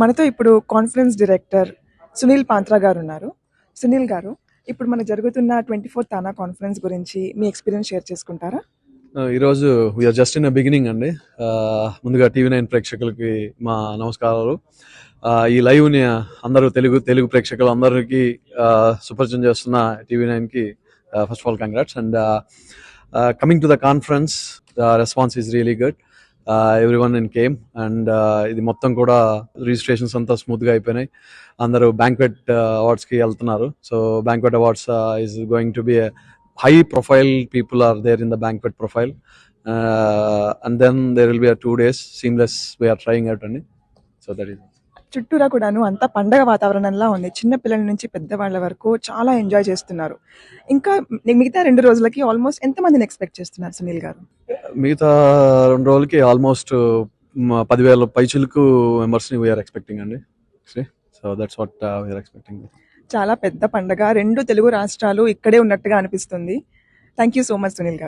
మనతో ఇప్పుడు conference director Sunil పాంత్రా గారు ఉన్నారు. సునీల్ గారు, ఇప్పుడు మనకు జరుగుతున్న 24th తానా కాన్ఫరెన్స్ గురించి మీ ఎక్స్పీరియన్స్ షేర్ చేసుకుంటారా? ఈరోజు వీఆర్ జస్ట్ ఇన్ బిగినింగ్ అండి. ముందుగా టీవీ9 ప్రేక్షకులకి మా నమస్కారాలు. ఈ లైవ్ని అందరూ తెలుగు ప్రేక్షకులు అందరికీ సుపరిచయం చేస్తున్న టీవీ9కి first of all congrats. And coming to the conference, the response is really good. Everyone in came and ఇది మొత్తం కూడా రిజిస్ట్రేషన్స్ అంతా స్మూత్గా అయిపోయినాయి. అందరూ బ్యాంక్వెట్ అవార్డ్స్కి వెళ్తున్నారు. So banquet awards is going to be high profile people are there in the banquet profile, and then there will be a 2 days seamless we are trying out and so that is చుట్టూరా కూడాను అంతా పండగ వాతావరణంలా ఉంది. చిన్న పిల్లల నుంచి పెద్దవాళ్ళ వరకు చాలా ఎంజాయ్ చేస్తున్నారు. ఇంకా మిగతా 2 రోజులకి ఆల్మోస్ట్ ఎంతమందిని ఎక్స్పెక్ట్ చేస్తున్నారు సునీల్ గారు? మిగతా 2 రోజులకి ఆల్మోస్ట్ 10,000 పైచులకు మెంబర్స్ని వీఆర్ ఎక్స్పెక్టింగ్ అండి. So that's what we're expecting. చాలా పెద్ద పండగ. 2 తెలుగు రాష్ట్రాలు ఇక్కడే ఉన్నట్టుగా అనిపిస్తుంది. Thank you so much Sunil గారు.